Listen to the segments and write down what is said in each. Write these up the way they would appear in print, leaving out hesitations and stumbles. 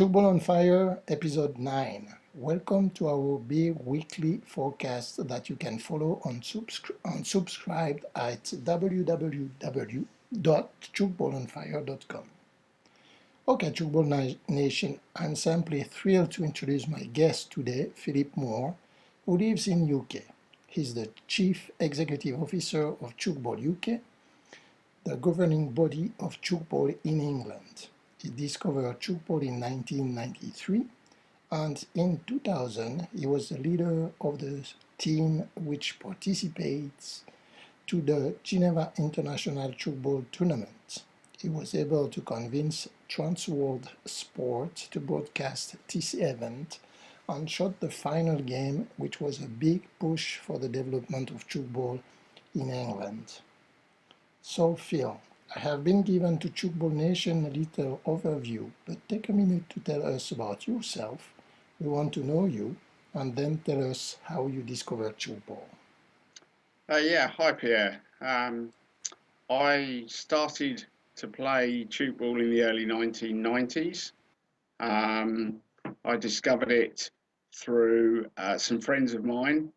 Tchoukball on Fire, Episode 9. Welcome to our big weekly forecast that you can follow on subscribe at www.tchoukballonfire.com. Okay, Tchoukball Nation, I'm simply thrilled to introduce my guest today, Philip Moore, who lives in UK. He's the Chief Executive Officer of Tchoukball UK, the governing body of Tchoukball in England. He discovered Tchoukball in 1993, and in 2000 he was the leader of the team which participates to the Geneva International Tchoukball Tournament. He was able to convince Transworld Sport to broadcast this event and shot the final game, which was a big push for the development of Tchoukball in England. So Phil, I have been given to Tchoukball Nation a little overview, but take a minute to tell us about yourself. We want to know you, and then tell us how you discovered Tchoukball. Hi Pierre. I started to play Tchoukball in the early 1990s. I discovered it through some friends of mine,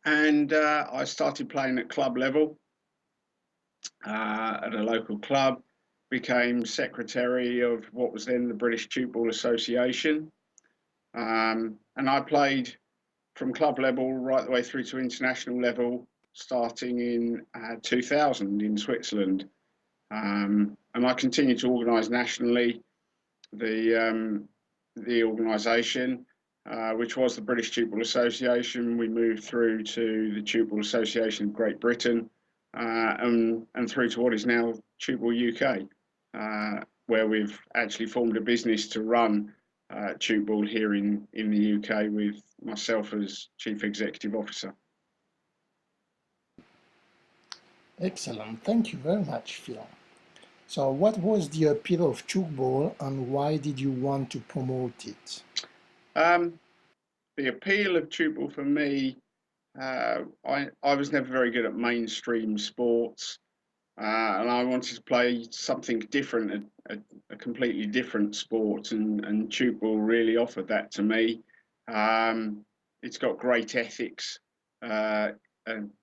and I started playing at club level at a local club, became secretary of what was then the British Tchoukball Association, and I played from club level right the way through to international level, starting in 2000 in Switzerland. And I continue to organise nationally the organisation, which was the British Tchoukball Association. We moved through to the Tchoukball Association of Great Britain, and through to what is now Tchoukball UK, where we've actually formed a business to run Tchoukball here in the UK with myself as Chief Executive Officer. Excellent, thank you very much, Phil. So what was the appeal of Tchoukball and why did you want to promote it? The appeal of Tchoukball for me, I was never very good at mainstream sports, and I wanted to play something different, a completely different sport, and Tchoukball really offered that to me. It's got great ethics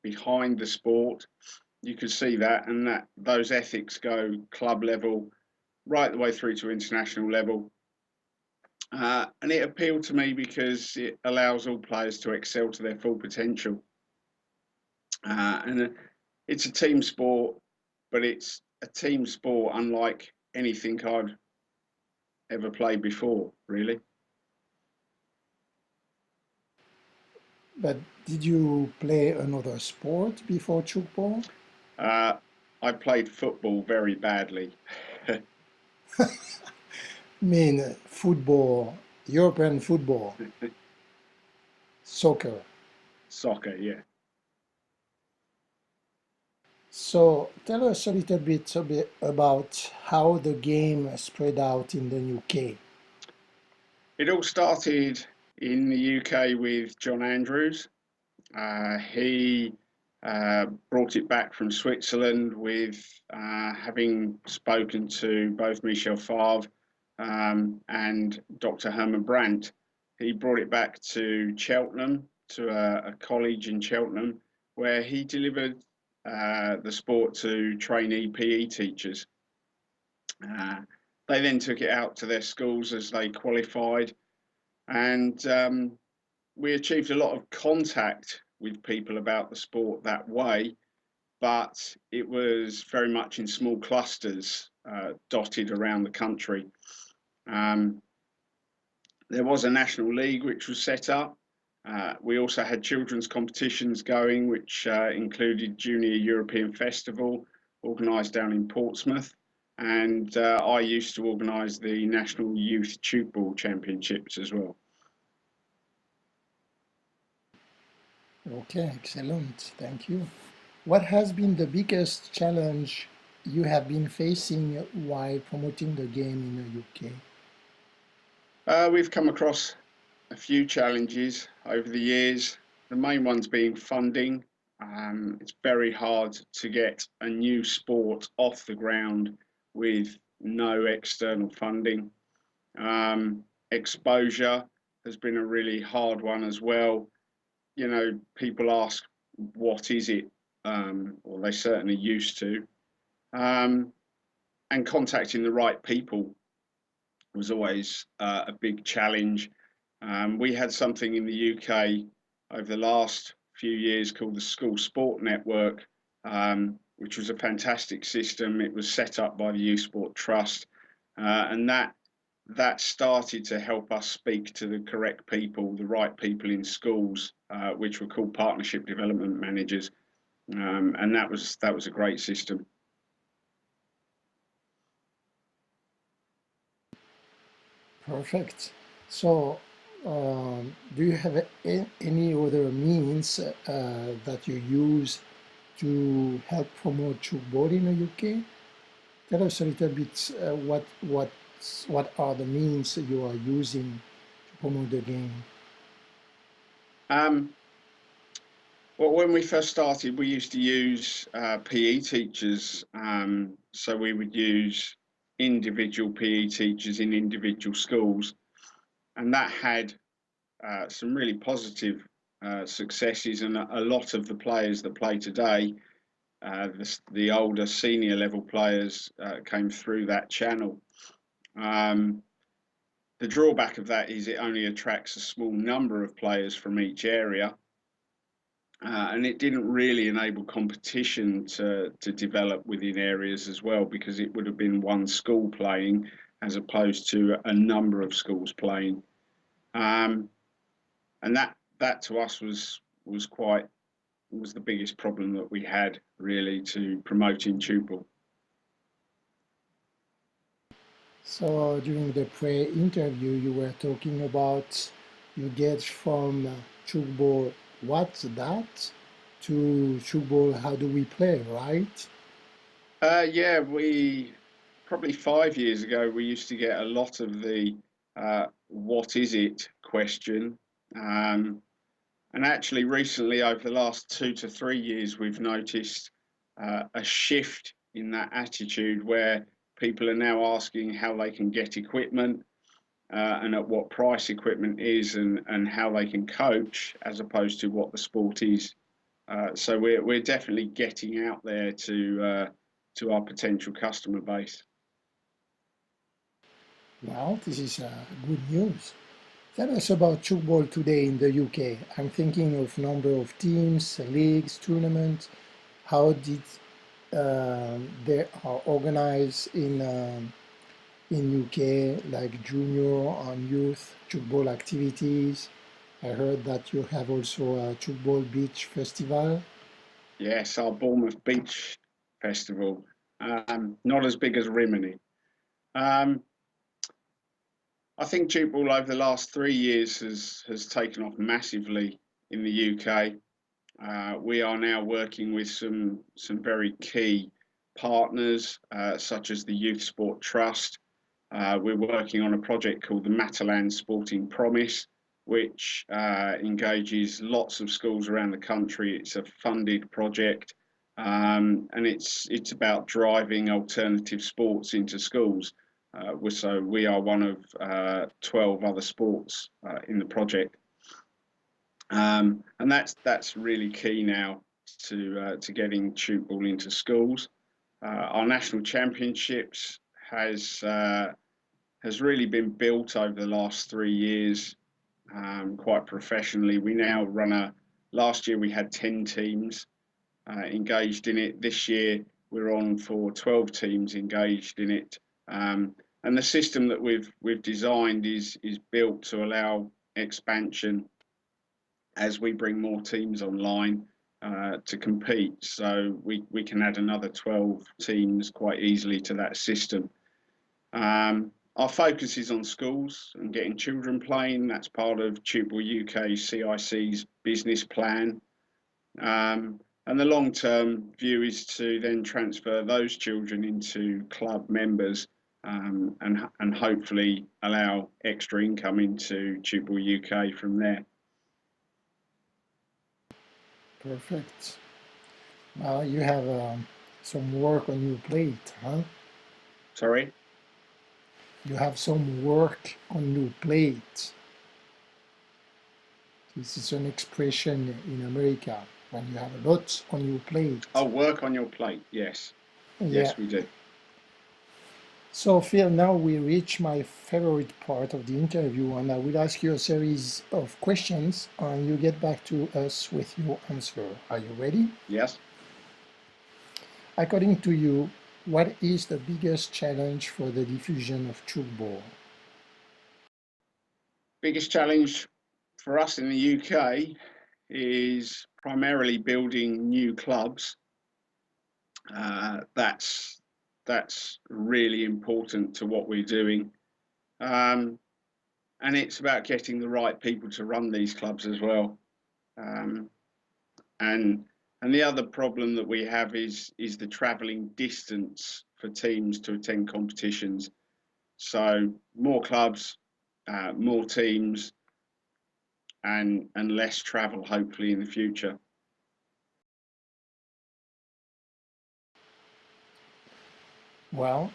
behind the sport. You could see that, and that those ethics go club level right the way through to international level. And it appealed to me because it allows all players to excel to their full potential. And it's a team sport, but it's a team sport unlike anything I'd ever played before, really. But did you play another sport before Tchoukball? I played football very badly. I mean, football, European football, soccer. Soccer, yeah. So tell us a little bit about how the game spread out in the UK. It all started in the UK with John Andrews. He brought it back from Switzerland with having spoken to both Michel Favre and Dr. Herman Brandt. He brought it back to Cheltenham, to a college in Cheltenham, where he delivered the sport to trainee PE teachers. They then took it out to their schools as they qualified, and we achieved a lot of contact with people about the sport that way, but it was very much in small clusters dotted around the country. There was a national league which was set up. We also had children's competitions going, which included Junior European Festival, organised down in Portsmouth. And I used to organise the National Youth Tchoukball Championships as well. Okay, excellent. Thank you. What has been the biggest challenge you have been facing while promoting the game in the UK? We've come across a few challenges over the years. The main ones being funding. It's very hard to get a new sport off the ground with no external funding. Exposure has been a really hard one as well. You know, people ask, what is it? Or they certainly used to. Um, and contacting the right people was always a big challenge. We had something in the UK over the last few years called the School Sport Network, which was a fantastic system. It was set up by the Youth Sport Trust, and that started to help us speak to the correct people, the right people in schools, which were called partnership development managers, and that was a great system. Perfect. So, do you have any other means that you use to help promote Tchoukball in the UK? Tell us a little bit what are the means you are using to promote the game. Um, Well, when we first started, we used to use PE teachers. So we would use individual PE teachers in individual schools, and that had some really positive successes. And a lot of the players that play today, the older senior level players, came through that channel. Um, the drawback of that is it only attracts a small number of players from each area. And it didn't really enable competition to develop within areas as well, because it would have been one school playing as opposed to a number of schools playing. Um, and that to us was the biggest problem that we had, really, to promoting Tchoukball. So during the pre-interview, you were talking about you get from Tchoukball, what's that, to Tchoukball, how do we play, right? Yeah, we probably 5 years ago we used to get a lot of the what is it question. Um, And actually, recently, over the last 2 to 3 years, we've noticed a shift in that attitude where people are now asking how they can get equipment, and at what price equipment is, and how they can coach, as opposed to what the sport is. So we're definitely getting out there to our potential customer base. Well, this is good news. Tell us about Tchoukball today in the UK. I'm thinking of number of teams, leagues, tournaments. How did they are organized in UK, like junior and youth Tchoukball activities? I heard that you have also a Tchoukball Beach Festival. Yes, our Bournemouth Beach Festival, not as big as Rimini. Um, I think Tchoukball over the last 3 years has taken off massively in the UK. We are now working with some very key partners, such as the Youth Sport Trust. We're working on a project called the Matalan Sporting Promise, which engages lots of schools around the country. It's a funded project, and it's about driving alternative sports into schools. So we are one of 12 other sports in the project, and that's really key now to getting Tchoukball into schools. Our national championships has really been built over the last 3 years, quite professionally. We now run last year we had 10 teams engaged in it. This year we're on for 12 teams engaged in it. And the system that we've designed is built to allow expansion as we bring more teams online to compete. So we can add another 12 teams quite easily to that system. Our focus is on schools and getting children playing. That's part of Tchoukball UK CIC's business plan. And the long-term view is to then transfer those children into club members, and hopefully allow extra income into Tchoukball UK from there. Perfect. Well, you have some work on your plate, huh? Sorry? You have some work on your plate. This is an expression in America when you have a lot on your Oh, plate. work on your plate. Yes. Yeah. Yes, we do. So Phil, now we reach my favorite part of the interview, and I will ask you a series of questions, and you get back to us with your answer. Are you ready? Yes. According to you, what is the biggest challenge for the diffusion of Tchoukball? Biggest challenge for us in the UK is primarily building new clubs. That's really important to what we're doing, um, and it's about getting the right people to run these clubs as well. Um, and and the other problem that we have is the travelling distance for teams to attend competitions. So more clubs, more teams, and less travel hopefully in the future. Well,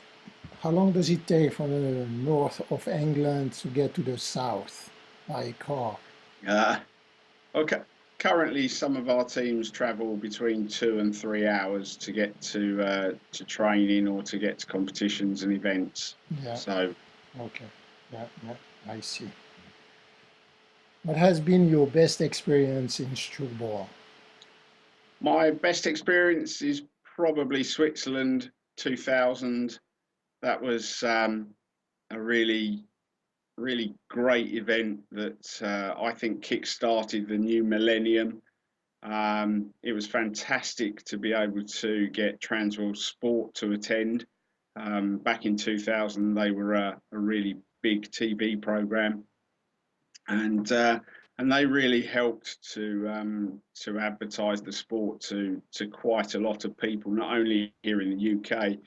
how long does it take from the north of England to get to the south by car? Uh, okay. Currently, some of our teams travel between 2 and 3 hours to get to training or to get to competitions and events. Yeah, So okay. Yeah, yeah, I see. What has been your best experience in Strooball? my best experience is probably Switzerland 2000. That was a really great event that I think kick-started the new millennium. It was fantastic to be able to get Transworld Sport to attend. Back in 2000, they were a really big TV program, and uh, and they really helped to advertise the sport to quite a lot of people, not only here in the UK,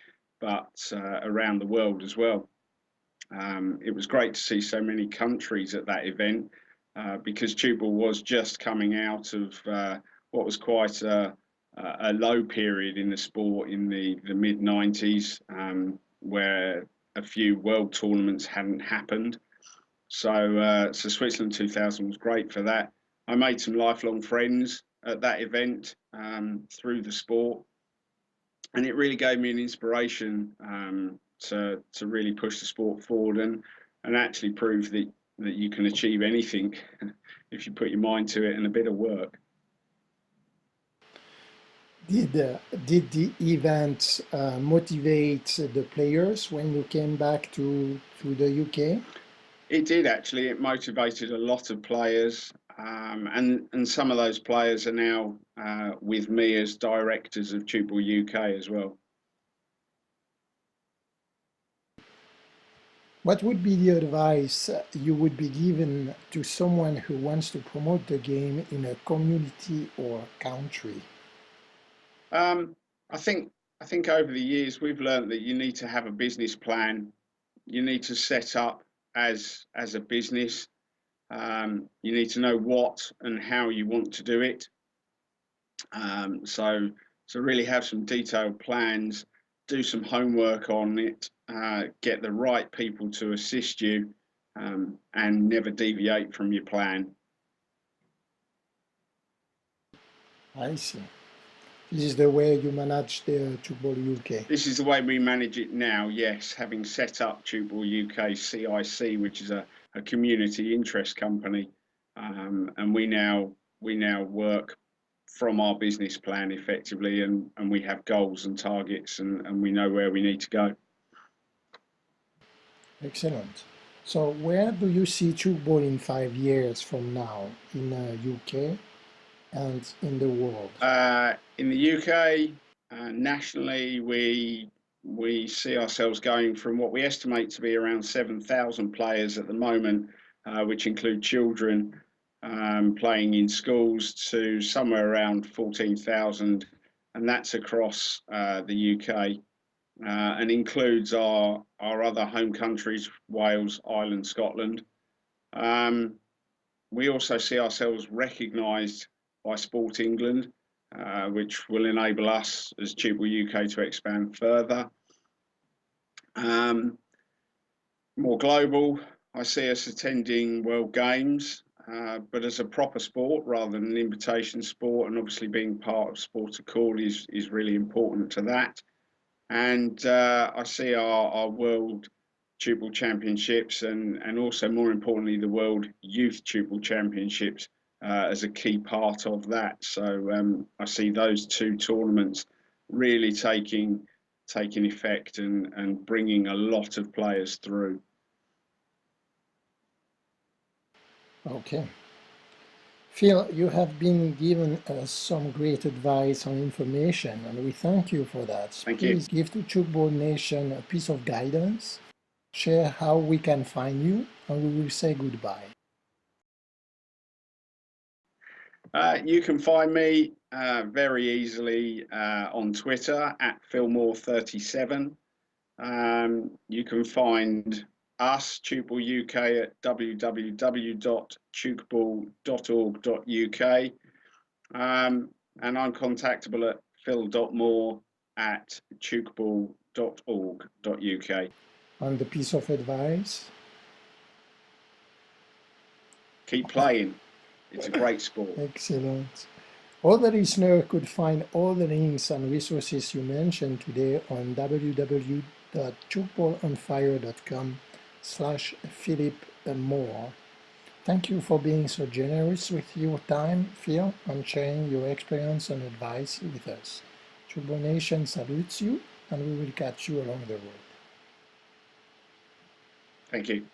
but around the world as well. It was great to see so many countries at that event because Tchoukball was just coming out of what was quite a low period in the sport in the mid 90s, where a few world tournaments hadn't happened. So Switzerland 2000 was great for that. I made some lifelong friends at that event through the sport, and it really gave me an inspiration to really push the sport forward and actually prove that you can achieve anything if you put your mind to it and a bit of work. Did the event motivate the players when you came back to the UK? It did actually. It motivated a lot of players, and some of those players are now with me as directors of Tchoukball UK as well. What would be the advice you would be given to someone who wants to promote the game in a community or country? Um, I think I think over the years we've learned that you need to have a business plan. You need to set up as a business. You need to know what and how you want to do it. So really have some detailed plans, do some homework on it, get the right people to assist you, and never deviate from your plan. I see. This is the way you manage the Tchoukball UK. This is the way we manage it now, yes, having set up Tchoukball UK CIC, which is a community interest company, and we now work from our business plan effectively, and we have goals and targets, and we know where we need to go. Excellent. So where do you see Tchoukball in 5 years from now in UK and in the world? In the UK, nationally, we see ourselves going from what we estimate to be around 7,000 players at the moment, which include children playing in schools, to somewhere around 14,000, and that's across the UK, and includes our other home countries, Wales, Ireland, Scotland. Um, we also see ourselves recognised by Sport England, which will enable us as Tchoukball UK to expand further. Um, more global. I see us attending World Games, but as a proper sport rather than an invitation sport, and obviously being part of Sport Accord is really important to that. And I see our World Tchoukball Championships and also more importantly the World Youth Tchoukball Championships as a key part of that. So I see those two tournaments really taking effect and bringing a lot of players through. Okay. Phil, you have been given us some great advice and information, and we thank you for that. Thank you. Please give to Tchoukball Nation a piece of guidance, share how we can find you, and we will say goodbye. You can find me very easily on Twitter at Fillmore37. You can find us, Tchoukball UK, at www.tchoukball.org.uk. And I'm contactable at phil.moore@tchoukball.org.uk. And the piece of advice? Keep playing. It's a great sport. Excellent. All the listeners could find all the links and resources you mentioned today on www.tchoukballonfire.com/Philip Moore. Thank you for being so generous with your time, Phil, and sharing your experience and advice with us. Tchoukball Nation salutes you, and we will catch you along the road. Thank you.